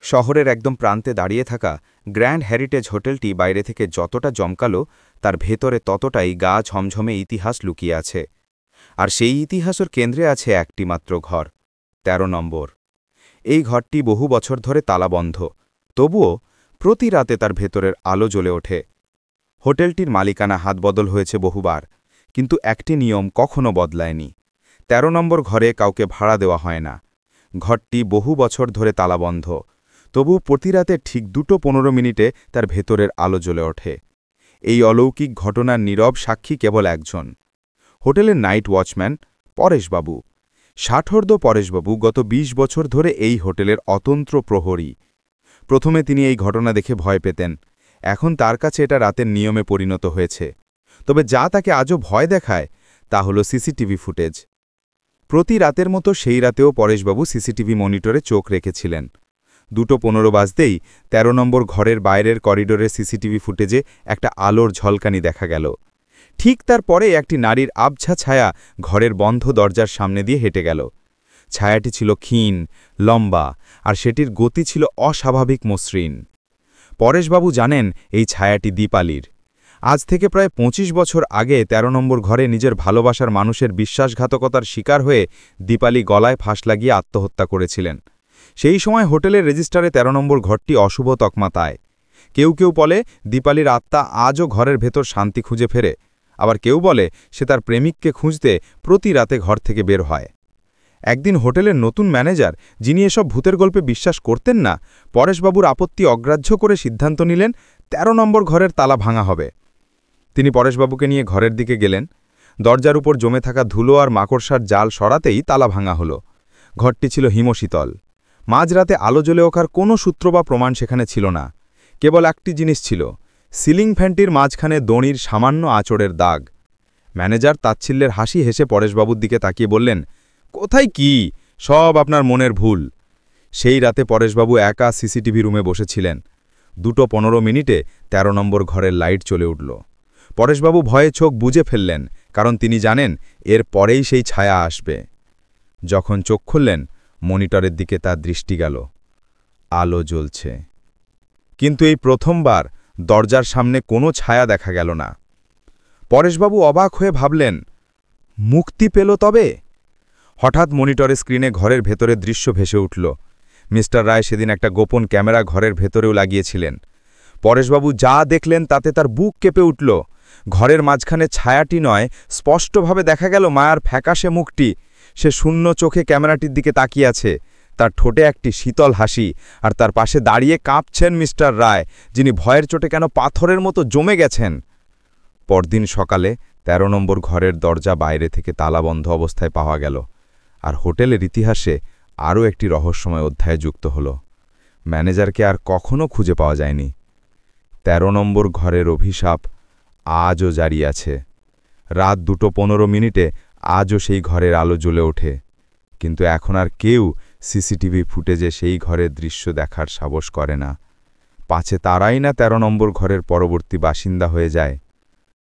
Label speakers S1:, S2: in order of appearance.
S1: শহরের একদম প্রান্তে দাঁড়িয়ে থাকা গ্র্যান্ড হেরিটেজ হোটেলটি বাইরে থেকে যতটা জমকালো তার ভেতরে ততটাই গা ঝমঝমে ইতিহাস লুকিয়ে আছে। আর সেই ইতিহাসের কেন্দ্রে আছে একটি মাত্র ঘর, ১৩ নম্বর। এই ঘরটি বহু বছর ধরে তালাবন্ধ, তবুও প্রতি রাতে তার ভেতরের আলো জ্বলে ওঠে। হোটেলটির মালিকানা হাতবদল হয়েছে বহুবার, কিন্তু একটি নিয়ম কখনো বদলায়নি। ১৩ নম্বর ঘরে কাউকে ভাড়া দেওয়া হয় না। ঘরটি বহু বছর ধরে তালাবন্ধ, তবু প্রতি রাতে ঠিক ২:১৫ তার ভেতরের আলো জ্বলে ওঠে। এই অলৌকিক ঘটনার নীরব সাক্ষী কেবল একজন, হোটেলের নাইট ওয়াচম্যান পরেশবাবু। ষাটোর্ধ্ব পরেশবাবু গত ২০ বছর ধরে এই হোটেলের অতন্ত্র প্রহরী। প্রথমে তিনি এই ঘটনা দেখে ভয় পেতেন, এখন তার কাছে এটা রাতের নিয়মে পরিণত হয়েছে। তবে যা তাকে আজও ভয় দেখায় তা হল সিসিটিভি ফুটেজ। প্রতি রাতের মতো সেই রাতেও পরেশবাবু সিসিটিভি মনিটরে চোখ রেখেছিলেন। ২:১৫ বাজতেই ১৩ নম্বর ঘরের বাইরের করিডোরের সিসিটিভি ফুটেজে একটা আলোর ঝলকানি দেখা গেল। ঠিক তার পরে একটি নারীর আবছা ছায়া ঘরের বন্ধ দরজার সামনে দিয়ে হেঁটে গেল। ছায়াটি ছিল ক্ষীণ, লম্বা, আর সেটির গতি ছিল অস্বাভাবিক মসৃণ। পরেশবাবু জানেন এই ছায়াটি দীপালির। আজ থেকে প্রায় ২৫ বছর আগে ১৩ নম্বর ঘরে নিজের ভালোবাসার মানুষের বিশ্বাসঘাতকতার শিকার হয়ে দীপালি গলায় ফাঁস লাগিয়ে আত্মহত্যা করেছিলেন। সেই সময় হোটেলের রেজিস্টারে ১৩ নম্বর ঘরটি অশুভ তকমাতায়। কেউ কেউ বলে দীপালির আত্মা আজও ঘরের ভেতর শান্তি খুঁজে ফেরে, আবার কেউ বলে সে তার প্রেমিককে খুঁজতে প্রতি রাতে ঘর থেকে বের হয়। একদিন হোটেলের নতুন ম্যানেজার, যিনি এসব ভূতের গল্পে বিশ্বাস করতেন না, পরেশবাবুর আপত্তি অগ্রাহ্য করে সিদ্ধান্ত নিলেন ১৩ নম্বর ঘরের তালা ভাঙা হবে। তিনি পরেশবাবুকে নিয়ে ঘরের দিকে গেলেন। দরজার উপর জমে থাকা ধুলো আর মাকড়সার জাল সরাতেই তালা ভাঙা হলো। ঘরটি ছিল হিমশীতল। মাঝরাতে আলো জ্বলে ওঠার কোনো সূত্র বা প্রমাণ সেখানে ছিল না। কেবল একটি জিনিস ছিল, সিলিং ফ্যানটির মাঝখানে দড়ির সামান্য আঁচড়ের দাগ। ম্যানেজার তাচ্ছিল্যের হাসি হেসে পরেশবাবুর দিকে তাকিয়ে বললেন, কোথায় কি, সব আপনার মনের ভুল। সেই রাতে পরেশবাবু একা সিসিটিভি রুমে বসেছিলেন। ২:১৫ ১৩ নম্বর ঘরের লাইট চলে উঠল। পরেশবাবু ভয়ে চোখ বুজে ফেললেন, কারণ তিনি জানেন এর পরেই সেই ছায়া আসবে। যখন চোখ খুললেন, মনিটরের দিকে তার দৃষ্টি গেল। আলো জ্বলছে, কিন্তু এই প্রথমবার দরজার সামনে কোনো ছায়া দেখা গেল না। পরেশবাবু অবাক হয়ে ভাবলেন, মুক্তি পেল তবে? হঠাৎ মনিটরের স্ক্রিনে ঘরের ভেতরের দৃশ্য ভেসে উঠল। মিস্টার রায় সেদিন একটা গোপন ক্যামেরা ঘরের ভেতরেও লাগিয়েছিলেন। পরেশবাবু যা দেখলেন তাতে তার বুক কেঁপে উঠল। ঘরের মাঝখানে ছায়াটি নয়, স্পষ্টভাবে দেখা গেল মায়ার ফ্যাকাশে মুখটি। সে শূন্য চোখে ক্যামেরাটির দিকে তাকিয়ে আছে। তার ঠোঁটে একটি শীতল হাসি, আর তার পাশে দাঁড়িয়ে কাঁপছেন মিস্টার রায়, যিনি ভয়ের চোটে কেন পাথরের মতো জমে গেছেন। পরদিন সকালে ১৩ নম্বর ঘরের দরজা বাইরে থেকে তালাবন্ধ অবস্থায় পাওয়া গেল, আর হোটেলের ইতিহাসে আরও একটি রহস্যময় অধ্যায় যুক্ত হল। ম্যানেজারকে আর কখনো খুঁজে পাওয়া যায়নি। ১৩ নম্বর ঘরের অভিশাপ আজও জারি আছে। রাত ২:১৫ আজও সেই ঘরের আলো জ্বলে ওঠে, কিন্তু এখন আর কেউ সিসিটিভি ফুটেজে সেই ঘরের দৃশ্য দেখার সাহস করে না। পাছে তারাই না ১৩ নম্বর ঘরের পরবর্তী বাসিন্দা হয়ে যায়।